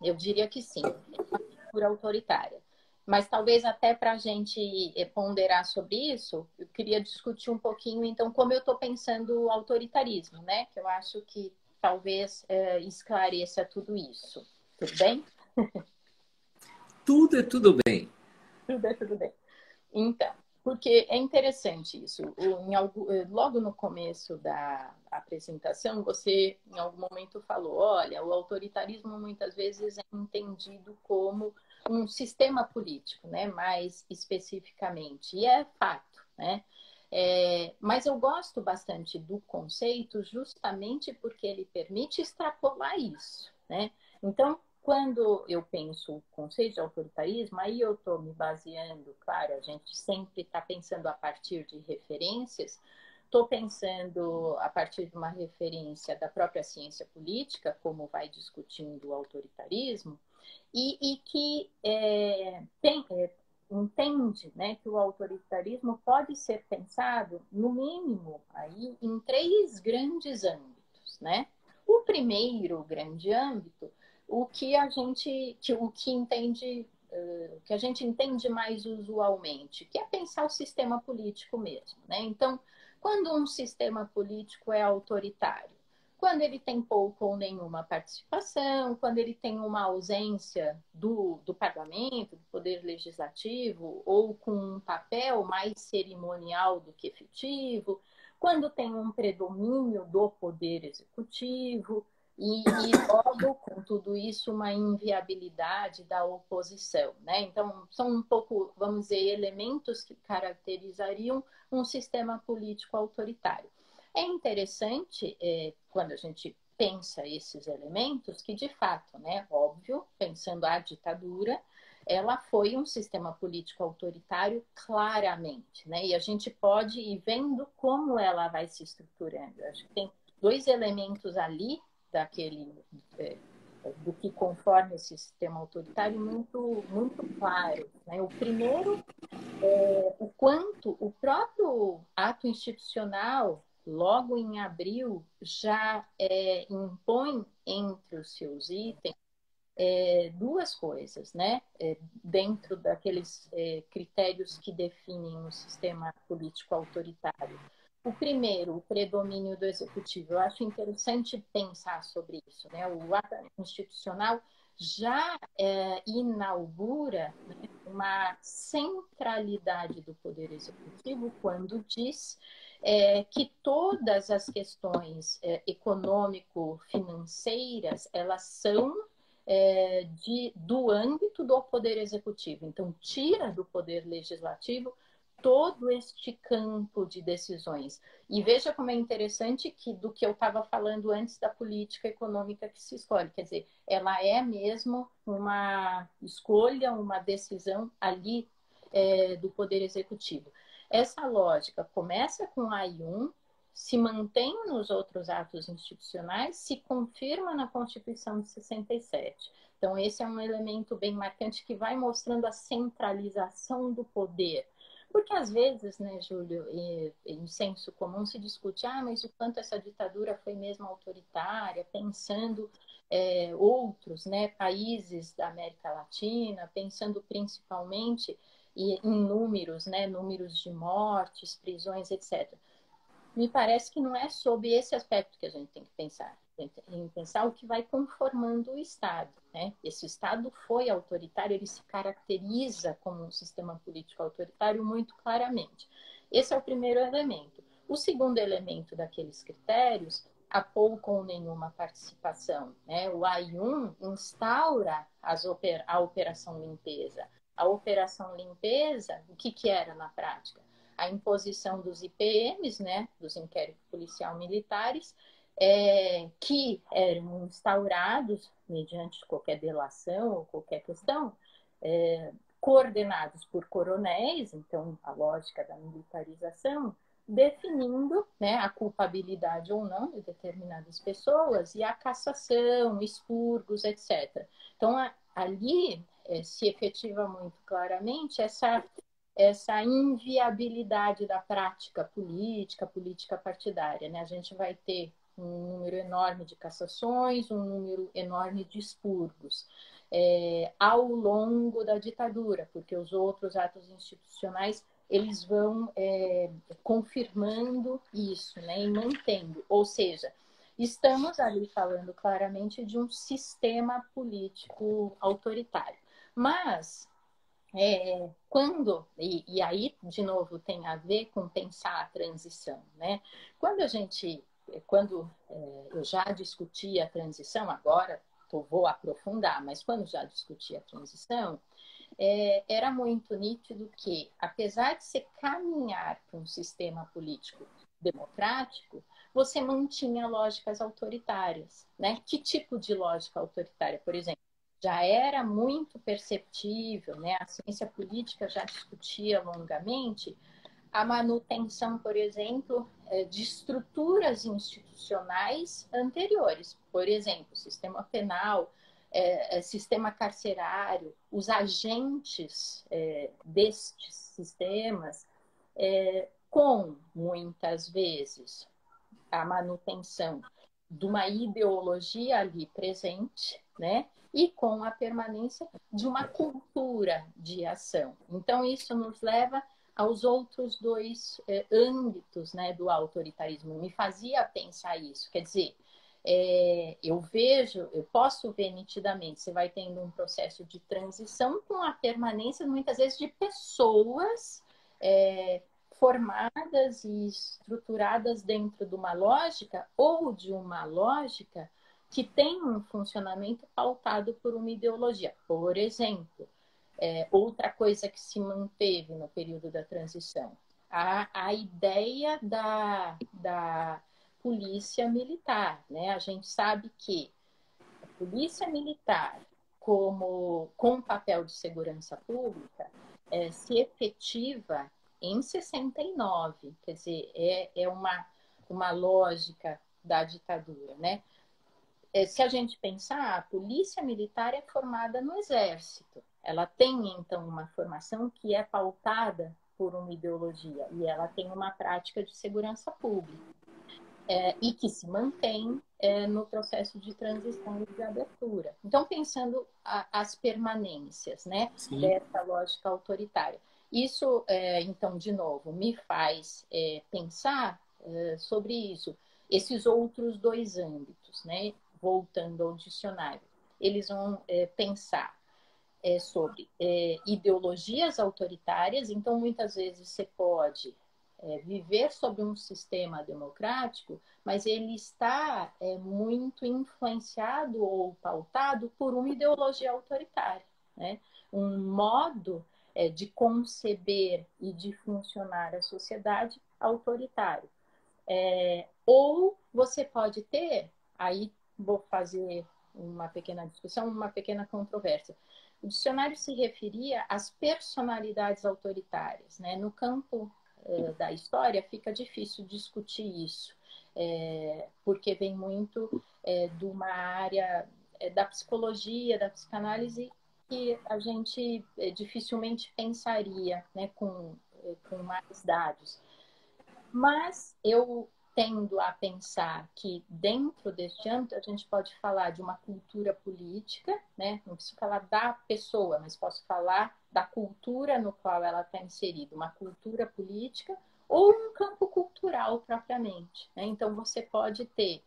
eu diria que sim, é uma cultura autoritária. Mas talvez até para a gente ponderar sobre isso, eu queria discutir um pouquinho, então, como eu estou pensando o autoritarismo, né? Que eu acho que talvez esclareça tudo isso. Tudo bem? Tudo é tudo bem. Tudo bem. Então, porque é interessante isso. Logo no começo da apresentação, você em algum momento falou: olha, o autoritarismo muitas vezes é entendido como um sistema político, né? Mais especificamente. E é fato, né? Mas eu gosto bastante do conceito justamente porque ele permite extrapolar isso, né? Então, quando eu penso o conceito de autoritarismo, aí eu estou me baseando, claro, a gente sempre está pensando a partir de referências, estou pensando a partir de uma referência da própria ciência política, como vai discutindo o autoritarismo, e que entende, né, que o autoritarismo pode ser pensado, no mínimo, aí, em três grandes âmbitos, né? O primeiro grande âmbito, o que a gente entende mais usualmente, que é pensar o sistema político mesmo, né? Então, quando um sistema político é autoritário, quando ele tem pouco ou nenhuma participação, quando ele tem uma ausência do parlamento, do poder legislativo, ou com um papel mais cerimonial do que efetivo, quando tem um predomínio do poder executivo, e logo, com tudo isso, uma inviabilidade da oposição, né? Então, são um pouco, vamos dizer, elementos que caracterizariam um sistema político autoritário. É interessante, quando a gente pensa esses elementos, que de fato, né, óbvio, pensando a ditadura, ela foi um sistema político autoritário claramente, né? E a gente pode ir vendo como ela vai se estruturando. Eu acho que tem dois elementos ali daquele do que conforma esse sistema autoritário muito claros, né? O primeiro é o quanto o próprio ato institucional, logo em abril, já impõe entre os seus itens duas coisas, né? Dentro daqueles critérios que definem o sistema político autoritário. O primeiro, o predomínio do executivo. Eu acho interessante pensar sobre isso, né? O ato institucional já inaugura, né, uma centralidade do poder executivo quando diz que todas as questões econômico-financeiras elas são do âmbito do poder executivo. Então, tira do poder legislativo todo este campo de decisões. E veja como é interessante que do que eu estava falando antes da política econômica que se escolhe, quer dizer, ela é mesmo uma escolha, uma decisão ali do poder executivo. Essa lógica começa com a AI1, se mantém nos outros atos institucionais, se confirma na Constituição de 67. Então, esse é um elemento bem marcante que vai mostrando a centralização do poder. Porque às vezes, né, Júlio, em senso comum se discute, mas o quanto essa ditadura foi mesmo autoritária, pensando outros, né, países da América Latina, pensando principalmente em números, né, números de mortes, prisões, etc. Me parece que não é sob esse aspecto que a gente tem que pensar. Tem que pensar o que vai conformando o Estado, né? Esse Estado foi autoritário, ele se caracteriza como um sistema político autoritário muito claramente. Esse é o primeiro elemento. O segundo elemento daqueles critérios, a pouco ou nenhuma participação, né? O AI1 instaura a Operação Limpeza. A Operação Limpeza, o que era na prática? A imposição dos IPMs, né, dos inquéritos policial militares, que eram instaurados mediante qualquer delação ou qualquer questão, coordenados por coronéis, então a lógica da militarização, definindo, né, a culpabilidade ou não de determinadas pessoas e a cassação, expurgos, etc. Então, ali se efetiva muito claramente essa inviabilidade da prática política partidária, né? A gente vai ter um número enorme de cassações, um número enorme de expurgos ao longo da ditadura, porque os outros atos institucionais eles vão confirmando isso, né? E mantendo, ou seja, estamos ali falando claramente de um sistema político autoritário. Mas e aí, de novo, tem a ver com pensar a transição, né? Quando eu já discuti a transição, agora vou aprofundar, mas quando já discuti a transição, era muito nítido que, apesar de se caminhar para um sistema político democrático, você mantinha lógicas autoritárias, né? Que tipo de lógica autoritária, por exemplo? Já era muito perceptível, né? A ciência política já discutia longamente a manutenção, por exemplo, de estruturas institucionais anteriores. Por exemplo, sistema penal, sistema carcerário, os agentes destes sistemas, com, muitas vezes, a manutenção de uma ideologia ali presente, né? E com a permanência de uma cultura de ação. Então, isso nos leva aos outros dois âmbitos, né, do autoritarismo. Me fazia pensar isso. Quer dizer, eu posso ver nitidamente, você vai tendo um processo de transição com a permanência, muitas vezes, de pessoas formadas e estruturadas dentro de uma lógica ou de uma lógica que tem um funcionamento pautado por uma ideologia. Por exemplo, outra coisa que se manteve no período da transição, a ideia da polícia militar, né? A gente sabe que a polícia militar como com o papel de segurança pública se efetiva em 69. Quer dizer, é uma lógica da ditadura, né? Se a gente pensar, a polícia militar é formada no exército. Ela tem, então, uma formação que é pautada por uma ideologia e ela tem uma prática de segurança pública e que se mantém no processo de transição e de abertura. Então, pensando as permanências, né, dessa lógica autoritária. Isso, então, de novo, me faz pensar sobre isso. Esses outros dois âmbitos, né, voltando ao dicionário, eles vão pensar sobre ideologias autoritárias. Então, muitas vezes você pode viver sob um sistema democrático, mas ele está muito influenciado ou pautado por uma ideologia autoritária, né? Um modo de conceber e de funcionar a sociedade autoritário. Ou você pode ter, aí vou fazer uma pequena discussão, uma pequena controvérsia. O dicionário se referia às personalidades autoritárias, né? No campo da história fica difícil discutir isso, porque vem muito de uma área da psicologia, da psicanálise, que a gente dificilmente pensaria, né, com mais dados. Mas eu tendo a pensar que dentro deste âmbito a gente pode falar de uma cultura política, né? Não preciso falar da pessoa, mas posso falar da cultura no qual ela está inserida, uma cultura política ou um campo cultural propriamente, né? Então você pode ter,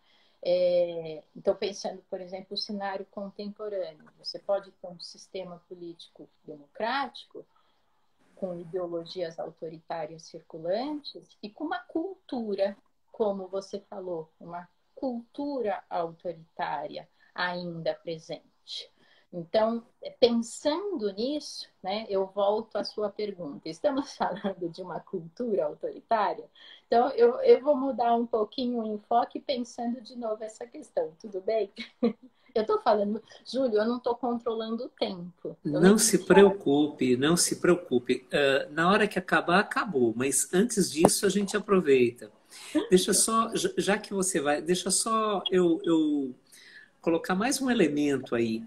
então pensando, por exemplo, o cenário contemporâneo, você pode ter um sistema político democrático com ideologias autoritárias circulantes e com uma cultura, como você falou, uma cultura autoritária ainda presente. Então, pensando nisso, né, eu volto à sua pergunta. Estamos falando de uma cultura autoritária? Então, eu vou mudar um pouquinho o enfoque pensando de novo essa questão, tudo bem? Eu estou falando, Júlio, eu não estou controlando o tempo. Não se preocupe, não se preocupe. Na hora que acabar, acabou. Mas antes disso, a gente aproveita. Deixa só, já que você vai, deixa só eu colocar mais um elemento aí.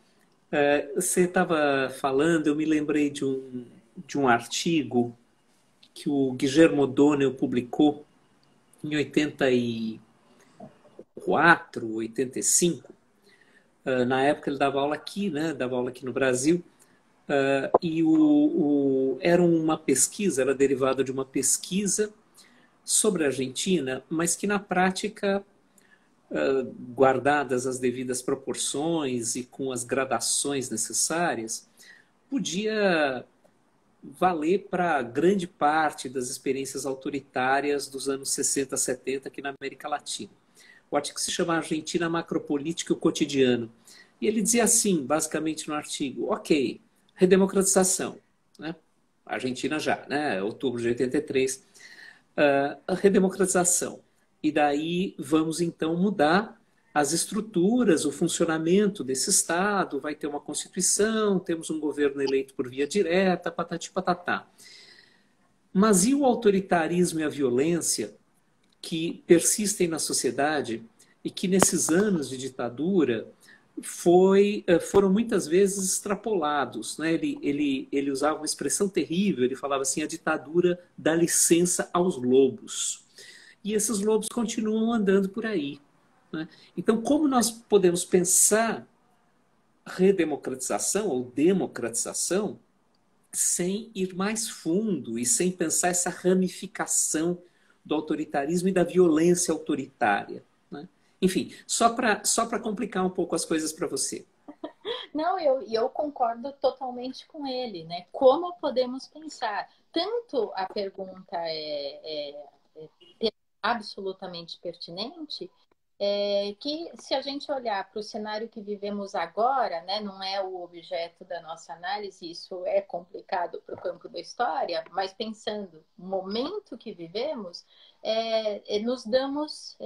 Você estava falando, eu me lembrei de um artigo que o Guillermo O'Donnell publicou em 84, 85. Na época ele dava aula aqui, né? Dava aula aqui no Brasil. E era uma pesquisa, era derivada de uma pesquisa sobre a Argentina, mas que na prática, guardadas as devidas proporções e com as gradações necessárias, podia valer para grande parte das experiências autoritárias dos anos 60, 70 aqui na América Latina. O artigo se chama Argentina Macropolítica e o Cotidiano. E ele dizia assim, basicamente no artigo, ok, redemocratização, né? Argentina já, né? Outubro de 83, a redemocratização. E daí vamos então mudar as estruturas, o funcionamento desse Estado, vai ter uma Constituição, temos um governo eleito por via direta, patati patatá. Mas e o autoritarismo e a violência que persistem na sociedade e que nesses anos de ditadura foram muitas vezes extrapolados, né? Ele usava uma expressão terrível, ele falava assim, a ditadura dá licença aos lobos. E esses lobos continuam andando por aí, né? Então, como nós podemos pensar redemocratização ou democratização sem ir mais fundo e sem pensar essa ramificação do autoritarismo e da violência autoritária, né? Enfim, só para complicar um pouco as coisas para você. Não, eu concordo totalmente com ele, né? Como podemos pensar? Tanto a pergunta é absolutamente pertinente, que se a gente olhar para o cenário que vivemos agora, né, não é o objeto da nossa análise, isso é complicado para o campo da história, mas pensando no momento que vivemos, nos damos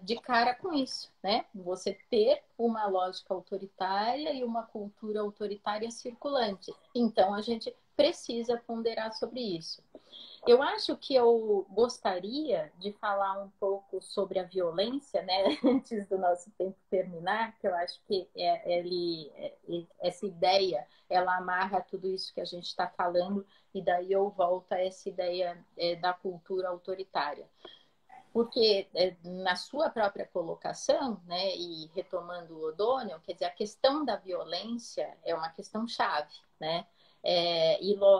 de cara com isso, né? Você ter uma lógica autoritária e uma cultura autoritária circulante. Então, a gente precisa ponderar sobre isso. Eu acho que eu gostaria de falar um pouco sobre a violência, né, antes do nosso tempo terminar, que eu acho que essa ideia, ela amarra tudo isso que a gente está falando, e daí eu volto a essa ideia da cultura autoritária. Porque na sua própria colocação, né, e retomando o O'Donnell, quer dizer, a questão da violência é uma questão chave, né?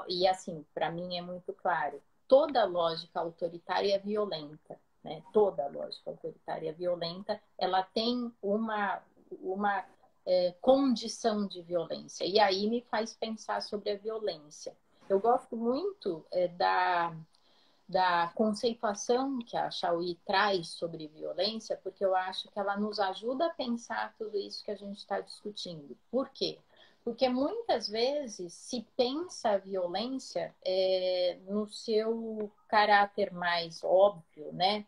E assim, para mim é muito claro, toda lógica autoritária é violenta, né? Toda lógica autoritária é violenta, ela tem uma condição de violência. E aí me faz pensar sobre a violência. Eu gosto muito da conceituação que a Chauí traz sobre violência, porque eu acho que ela nos ajuda a pensar tudo isso que a gente está discutindo. Por quê? Porque muitas vezes se pensa a violência no seu caráter mais óbvio, né?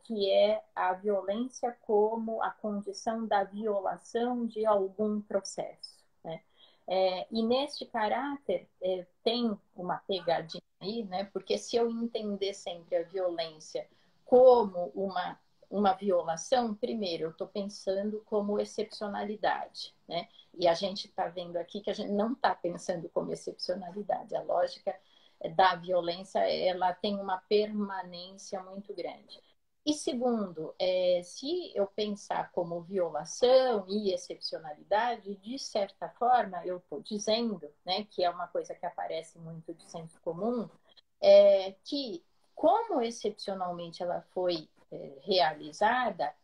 Que é a violência como a condição da violação de algum processo, né? E neste caráter tem uma pegadinha aí, né? Porque se eu entender sempre a violência como uma violação, primeiro, eu estou pensando como excepcionalidade, né? E a gente está vendo aqui que a gente não está pensando como excepcionalidade. A lógica da violência, ela tem uma permanência muito grande. E segundo, se eu pensar como violação e excepcionalidade, de certa forma, eu estou dizendo, né, que é uma coisa que aparece muito de senso comum, que como excepcionalmente ela foi realizada,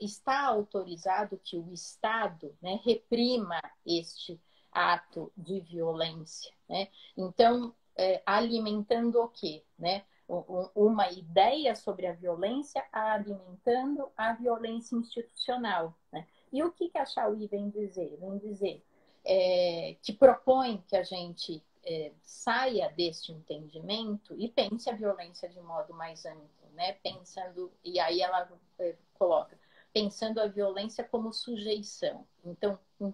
está autorizado que o Estado, né, reprima este ato de violência, né? Então, alimentando o quê, né? Uma ideia sobre a violência alimentando a violência institucional, né? E o que a Chauí vem dizer? Vem dizer que propõe que a gente saia deste entendimento e pense a violência de modo mais amplo, né? Pensando, e aí ela coloca, pensando a violência como sujeição. Então, em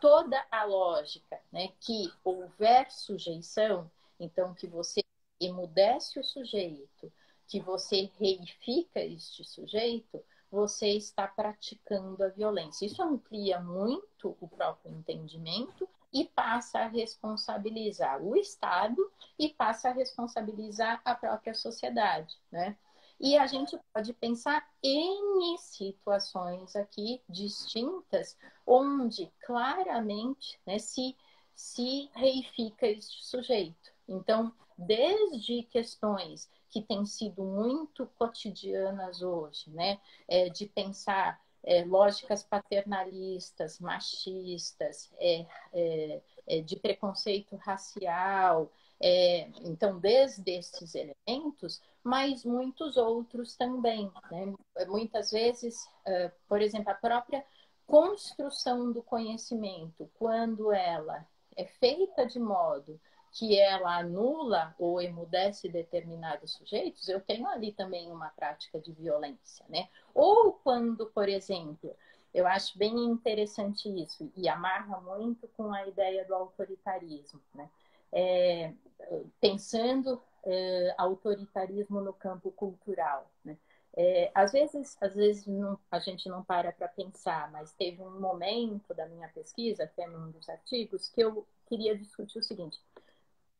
toda a lógica, né, que houver sujeição, então que você emudece o sujeito, que você reifica este sujeito, você está praticando a violência. Isso amplia muito o próprio entendimento e passa a responsabilizar o Estado e passa a responsabilizar a própria sociedade, né? E a gente pode pensar em situações aqui distintas, onde claramente, né, se reifica este sujeito. Então, desde questões que têm sido muito cotidianas hoje, né, de pensar lógicas paternalistas, machistas, de preconceito racial, então, desde esses elementos, mas muitos outros também, né? Muitas vezes, por exemplo, a própria construção do conhecimento, quando ela é feita de modo que ela anula ou emudece determinados sujeitos, eu tenho ali também uma prática de violência, né? Ou quando, por exemplo, eu acho bem interessante isso, e amarra muito com a ideia do autoritarismo, né? Pensando autoritarismo no campo cultural, né? Às vezes não, a gente não para pensar, mas teve um momento da minha pesquisa, até num dos artigos, que eu queria discutir o seguinte: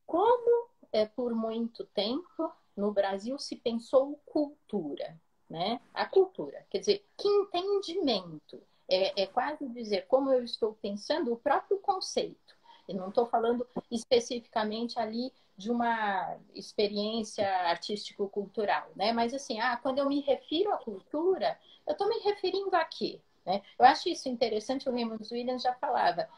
como por muito tempo no Brasil se pensou cultura, né? A cultura, quer dizer, que entendimento? É quase dizer como eu estou pensando o próprio conceito. Eu não estou falando especificamente ali de uma experiência artístico-cultural, né? Mas assim, quando eu me refiro à cultura, eu estou me referindo a quê? Né? Eu acho isso interessante, o Raymond Williams já falava,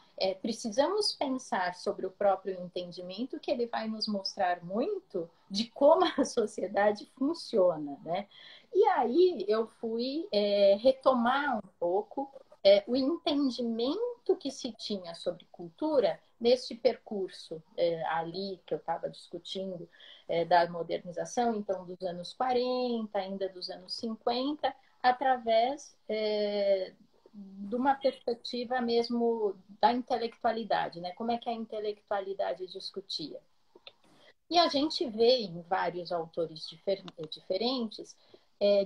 precisamos pensar sobre o próprio entendimento, que ele vai nos mostrar muito de como a sociedade funciona, né? E aí eu fui retomar um pouco o entendimento que se tinha sobre cultura neste percurso ali que eu estava discutindo da modernização, então dos anos 40, ainda dos anos 50, através de uma perspectiva mesmo da intelectualidade, né? Como é que a intelectualidade discutia? E a gente vê em vários autores diferentes,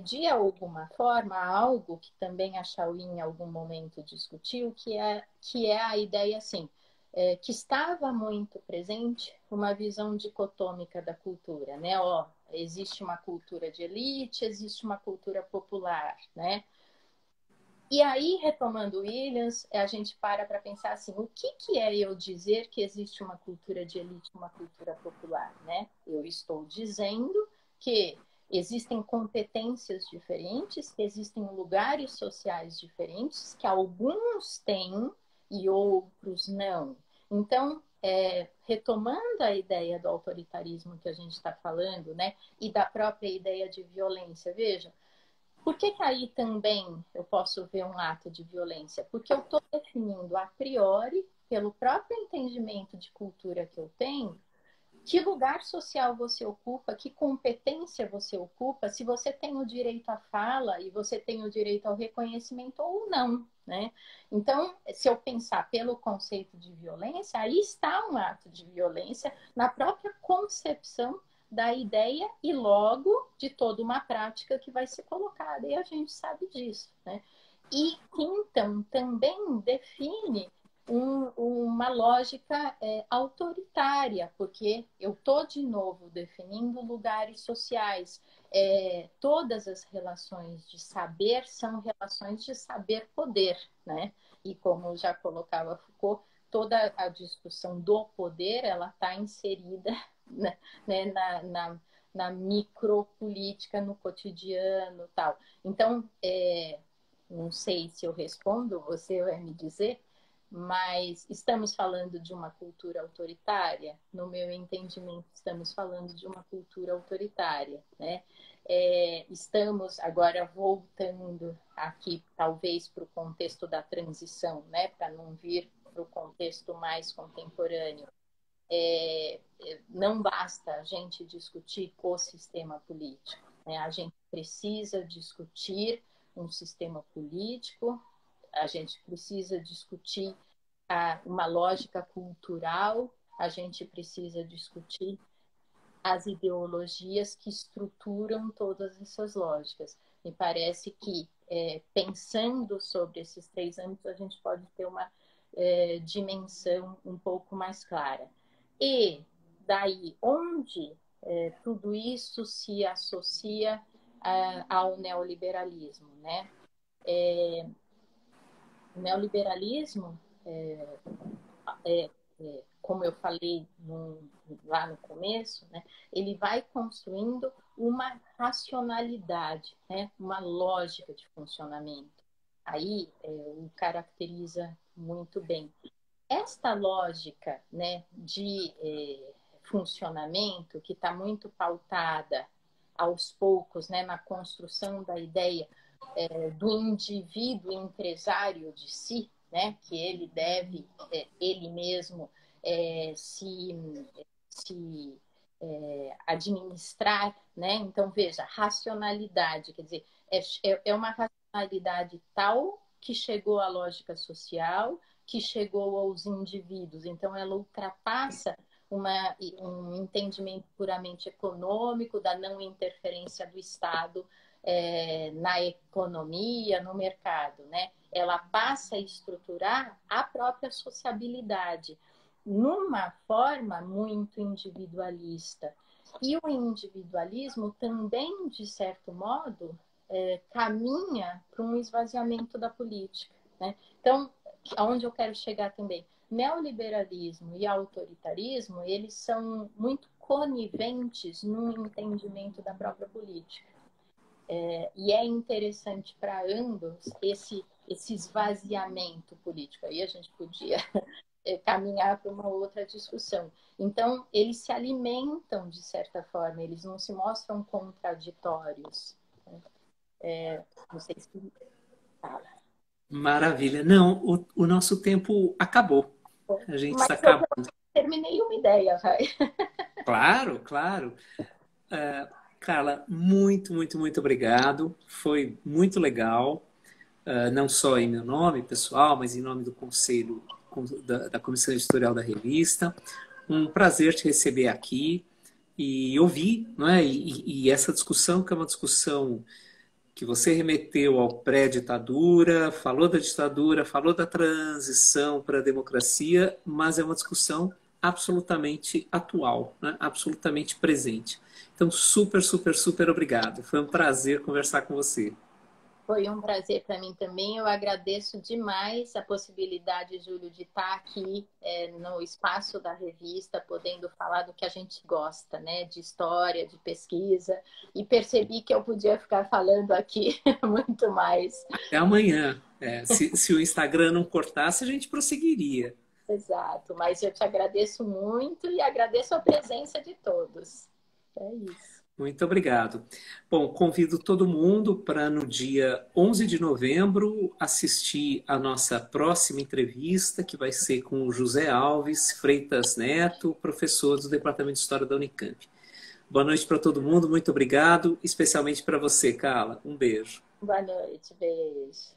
de alguma forma, algo que também a Shaolin em algum momento discutiu, que é a ideia assim, que estava muito presente uma visão dicotômica da cultura, né? Ó, existe uma cultura de elite, existe uma cultura popular, né? E aí, retomando Williams, a gente para pensar assim, o que é eu dizer que existe uma cultura de elite, uma cultura popular, né? Eu estou dizendo que existem competências diferentes, que existem lugares sociais diferentes, que alguns têm e outros não. Então, retomando a ideia do autoritarismo que a gente está falando, né? E da própria ideia de violência, veja, por que aí também eu posso ver um ato de violência? Porque eu estou definindo a priori, pelo próprio entendimento de cultura que eu tenho, que lugar social você ocupa, que competência você ocupa, se você tem o direito à fala e você tem o direito ao reconhecimento ou não, né? Então, se eu pensar pelo conceito de violência, aí está um ato de violência na própria concepção da ideia e logo de toda uma prática que vai ser colocada, e a gente sabe disso, né? E então também define uma lógica autoritária, porque eu estou de novo definindo lugares sociais. Todas as relações de saber são relações de saber-poder, né? E como já colocava Foucault, toda a discussão do poder ela está inserida né, na micropolítica, no cotidiano, tal. Então, não sei se eu respondo, você vai me dizer, mas estamos falando de uma cultura autoritária? No meu entendimento, estamos falando de uma cultura autoritária, né? Estamos agora voltando aqui, talvez, para o contexto da transição, né? Para não vir para o contexto mais contemporâneo. Não basta a gente discutir o sistema político, né? A gente precisa discutir um sistema político, a gente precisa discutir uma lógica cultural, a gente precisa discutir as ideologias que estruturam todas essas lógicas. Me parece que, pensando sobre esses três âmbitos, a gente pode ter uma dimensão um pouco mais clara. E daí, onde tudo isso se associa ao neoliberalismo, né? O neoliberalismo, como eu falei lá no começo, né, ele vai construindo uma racionalidade, né, uma lógica de funcionamento. Aí o caracteriza muito bem. Esta lógica, né, de funcionamento, que está muito pautada aos poucos, né, na construção da ideia do indivíduo empresário de si, né, que ele deve, ele mesmo, se administrar, né? Então, veja, racionalidade, quer dizer, é uma racionalidade tal que chegou à lógica social, que chegou aos indivíduos. Então, ela ultrapassa um entendimento puramente econômico, da não interferência do Estado na economia, no mercado, né? Ela passa a estruturar a própria sociabilidade numa forma muito individualista. E o individualismo também, de certo modo, caminha para um esvaziamento da política, né? Então, aonde eu quero chegar também, neoliberalismo e autoritarismo, eles são muito coniventes no entendimento da própria política. E é interessante para ambos esse esvaziamento político. Aí a gente podia caminhar para uma outra discussão. Então, eles se alimentam de certa forma, eles não se mostram contraditórios. Não sei se fala. Maravilha. Não, o nosso tempo acabou. A gente Mas está eu acabando. terminei uma ideia, vai. Claro, claro. Carla, muito, muito, muito obrigado. Foi muito legal. Não só em meu nome pessoal, mas em nome do Conselho da Comissão Editorial da revista. Um prazer te receber aqui e ouvir, não é? E essa discussão, que é uma discussão que você remeteu ao pré-ditadura, falou da ditadura, falou da transição para a democracia, mas é uma discussão absolutamente atual, né? Absolutamente presente. Então, super, super, super obrigado. Foi um prazer conversar com você. Foi um prazer para mim também. Eu agradeço demais a possibilidade, Júlio, de estar aqui no espaço da revista, podendo falar do que a gente gosta, né? De história, de pesquisa. E percebi que eu podia ficar falando aqui muito mais. Até amanhã. Se o Instagram não cortasse, a gente prosseguiria. Exato. Mas eu te agradeço muito e agradeço a presença de todos. É isso. Muito obrigado. Bom, convido todo mundo para no dia 11 de novembro assistir a nossa próxima entrevista, que vai ser com o José Alves Freitas Neto, professor do Departamento de História da Unicamp. Boa noite para todo mundo, muito obrigado, especialmente para você, Carla. Um beijo. Boa noite, beijo.